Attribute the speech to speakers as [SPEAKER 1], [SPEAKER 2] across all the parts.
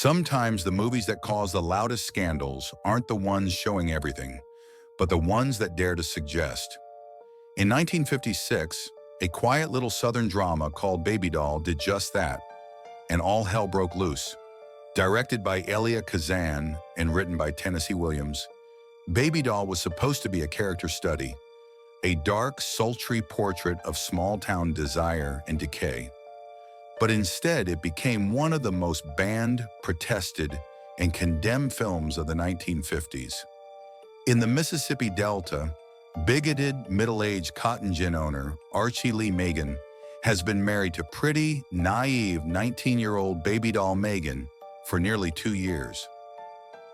[SPEAKER 1] Sometimes the movies that cause the loudest scandals aren't the ones showing everything, but the ones that dare to suggest. In 1956, a quiet little Southern drama called Baby Doll did just that, and all hell broke loose. Directed by Elia Kazan and written by Tennessee Williams, Baby Doll was supposed to be a character study, a dark, sultry portrait of small-town desire and decay. But instead, it became one of the most banned, protested, and condemned films of the 1950s. In the Mississippi Delta, bigoted, middle-aged cotton gin owner Archie Lee Megan has been married to pretty, naive 19-year-old baby doll Megan for nearly 2 years.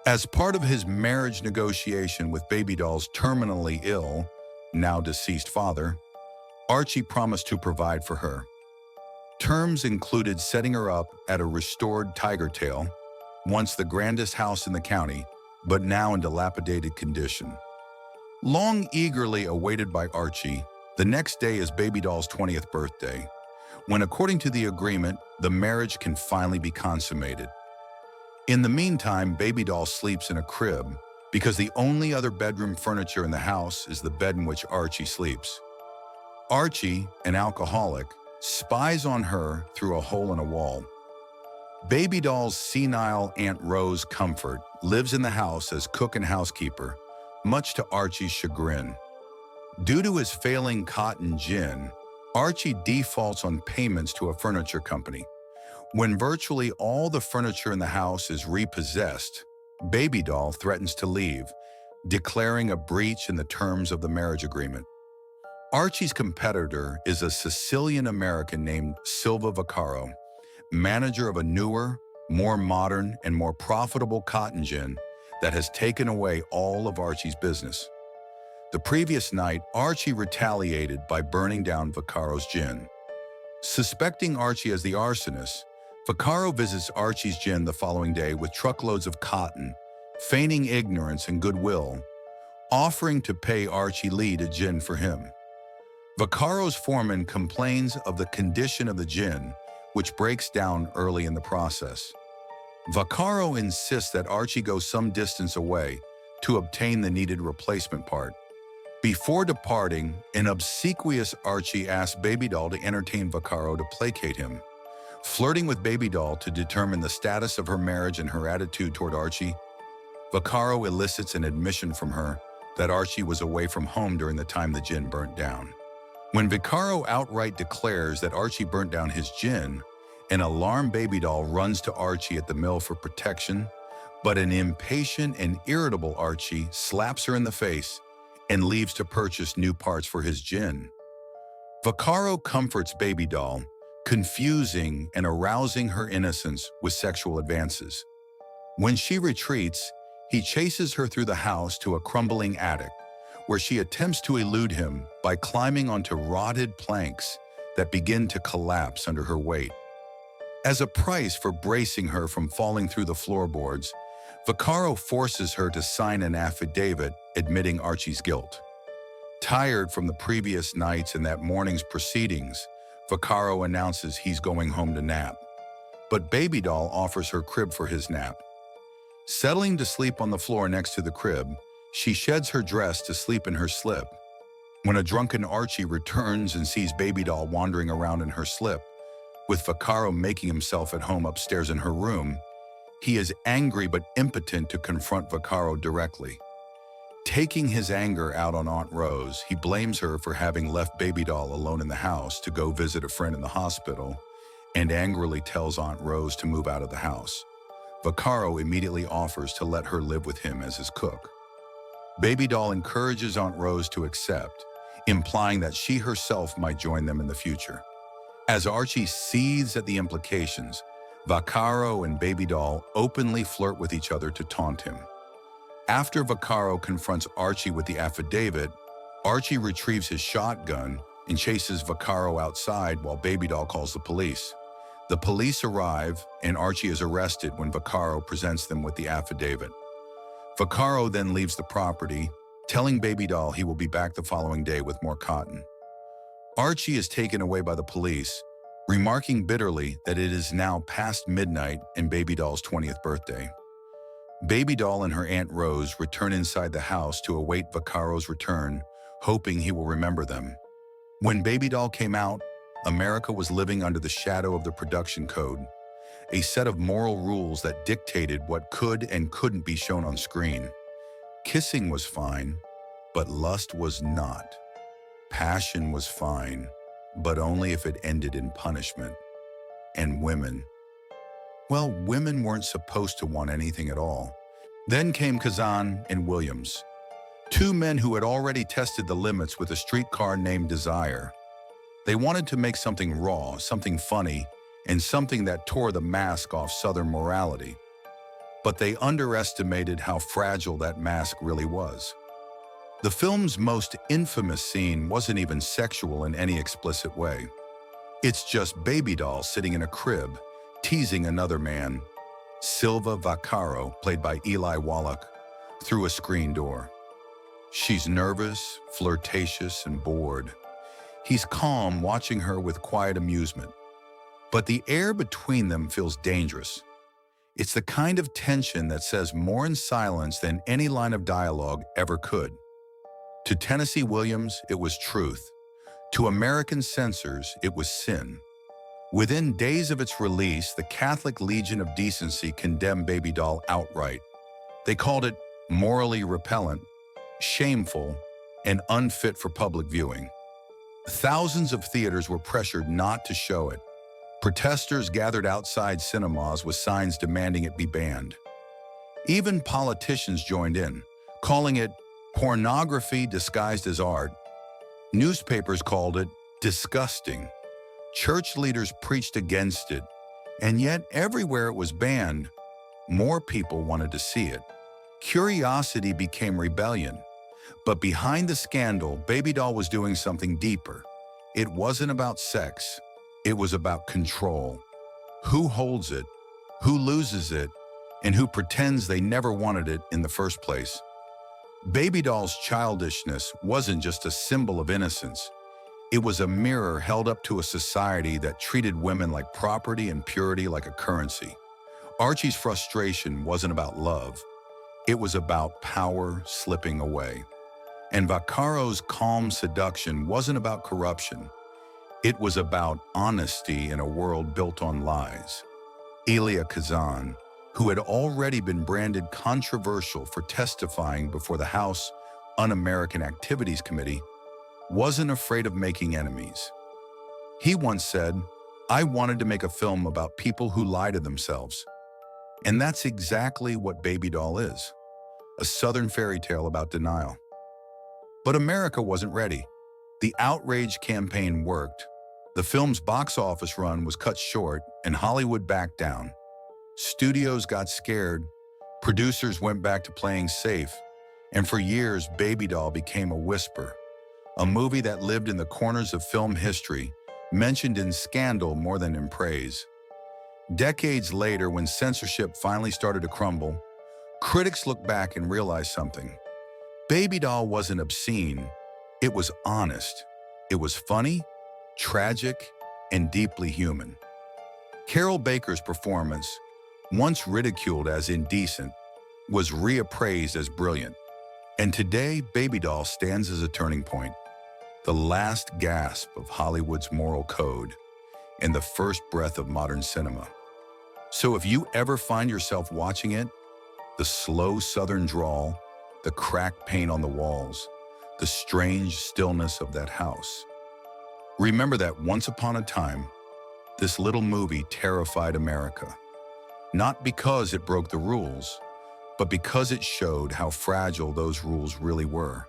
[SPEAKER 1] As part of his marriage negotiation with Baby Doll's terminally ill, now deceased father, Archie promised to provide for her. Terms included setting her up at a restored Tiger Tail, once the grandest house in the county, but now in dilapidated condition. Long eagerly awaited by Archie, the next day is Baby Doll's 20th birthday, when according to the agreement, the marriage can finally be consummated. In the meantime, Baby Doll sleeps in a crib because the only other bedroom furniture in the house is the bed in which Archie sleeps. Archie, an alcoholic, spies on her through a hole in a wall. Baby Doll's senile Aunt Rose Comfort lives in the house as cook and housekeeper, much to Archie's chagrin. Due to his failing cotton gin, Archie defaults on payments to a furniture company. When virtually all the furniture in the house is repossessed, Baby Doll threatens to leave, declaring a breach in the terms of the marriage agreement. Archie's competitor is a Sicilian-American named Silva Vaccaro, manager of a newer, more modern, and more profitable cotton gin that has taken away all of Archie's business. The previous night, Archie retaliated by burning down Vaccaro's gin. Suspecting Archie as the arsonist, Vaccaro visits Archie's gin the following day with truckloads of cotton, feigning ignorance and goodwill, offering to pay Archie Lee to gin for him. Vaccaro's foreman complains of the condition of the gin, which breaks down early in the process. Vaccaro insists that Archie go some distance away to obtain the needed replacement part. Before departing, an obsequious Archie asks Baby Doll to entertain Vaccaro to placate him. Flirting with Baby Doll to determine the status of her marriage and her attitude toward Archie, Vaccaro elicits an admission from her that Archie was away from home during the time the gin burnt down. When Vaccaro outright declares that Archie burnt down his gin, an alarmed Baby Doll runs to Archie at the mill for protection, but an impatient and irritable Archie slaps her in the face and leaves to purchase new parts for his gin. Vaccaro comforts Baby Doll, confusing and arousing her innocence with sexual advances. When she retreats, he chases her through the house to a crumbling attic, where she attempts to elude him by climbing onto rotted planks that begin to collapse under her weight. As a price for bracing her from falling through the floorboards, Vaccaro forces her to sign an affidavit admitting Archie's guilt. Tired from the previous nights and that morning's proceedings, Vaccaro announces he's going home to nap, but Baby Doll offers her crib for his nap. Settling to sleep on the floor next to the crib, she sheds her dress to sleep in her slip. When a drunken Archie returns and sees Baby Doll wandering around in her slip, with Vaccaro making himself at home upstairs in her room, he is angry but impotent to confront Vaccaro directly. Taking his anger out on Aunt Rose, he blames her for having left Baby Doll alone in the house to go visit a friend in the hospital, and angrily tells Aunt Rose to move out of the house. Vaccaro immediately offers to let her live with him as his cook. Baby Doll encourages Aunt Rose to accept, implying that she herself might join them in the future. As Archie seethes at the implications, Vaccaro and Baby Doll openly flirt with each other to taunt him. After Vaccaro confronts Archie with the affidavit, Archie retrieves his shotgun and chases Vaccaro outside while Baby Doll calls the police. The police arrive, and Archie is arrested when Vaccaro presents them with the affidavit. Vaccaro then leaves the property, telling Baby Doll he will be back the following day with more cotton. Archie is taken away by the police, remarking bitterly that it is now past midnight and Baby Doll's 20th birthday. Baby Doll and her Aunt Rose return inside the house to await Vaccaro's return, hoping he will remember them. When Baby Doll came out, America was living under the shadow of the production code, a set of moral rules that dictated what could and couldn't be shown on screen. Kissing was fine, but lust was not. Passion was fine, but only if it ended in punishment. And women, well, women weren't supposed to want anything at all. Then came Kazan and Williams, two men who had already tested the limits with a streetcar named Desire. They wanted to make something raw, something funny, and something that tore the mask off Southern morality. But they underestimated how fragile that mask really was. The film's most infamous scene wasn't even sexual in any explicit way. It's just Baby Doll sitting in a crib, teasing another man, Silva Vaccaro, played by Eli Wallach, through a screen door. She's nervous, flirtatious, and bored. He's calm, watching her with quiet amusement. But the air between them feels dangerous. It's the kind of tension that says more in silence than any line of dialogue ever could. To Tennessee Williams, it was truth. To American censors, it was sin. Within days of its release, the Catholic Legion of Decency condemned Baby Doll outright. They called it morally repellent, shameful, and unfit for public viewing. Thousands of theaters were pressured not to show it. Protesters gathered outside cinemas with signs demanding it be banned. Even politicians joined in, calling it pornography disguised as art. Newspapers called it disgusting. Church leaders preached against it, and yet everywhere it was banned, more people wanted to see it. Curiosity became rebellion. But behind the scandal, Baby Doll was doing something deeper. It wasn't about sex. It was about control. Who holds it, who loses it, and who pretends they never wanted it in the first place. Baby Doll's childishness wasn't just a symbol of innocence. It was a mirror held up to a society that treated women like property and purity like a currency. Archie's frustration wasn't about love. It was about power slipping away. And Vaccaro's calm seduction wasn't about corruption. It was about honesty in a world built on lies. Elia Kazan, who had already been branded controversial for testifying before the House Un-American Activities Committee, wasn't afraid of making enemies. He once said, "I wanted to make a film about people who lie to themselves." And that's exactly what Baby Doll is, a Southern fairy tale about denial. But America wasn't ready. The outrage campaign worked. The film's box office run was cut short, and Hollywood backed down. Studios got scared, producers went back to playing safe, and for years, Baby Doll became a whisper, a movie that lived in the corners of film history, mentioned in scandal more than in praise. Decades later, when censorship finally started to crumble, critics looked back and realized something. Baby Doll wasn't obscene, it was honest. It was funny, tragic, and deeply human. Carol Baker's performance, once ridiculed as indecent, was reappraised as brilliant. And today, Baby Doll stands as a turning point, the last gasp of Hollywood's moral code, and the first breath of modern cinema. So if you ever find yourself watching it, the slow Southern drawl, the cracked paint on the walls, the strange stillness of that house, remember that once upon a time, this little movie terrified America. Not because it broke the rules, but because it showed how fragile those rules really were.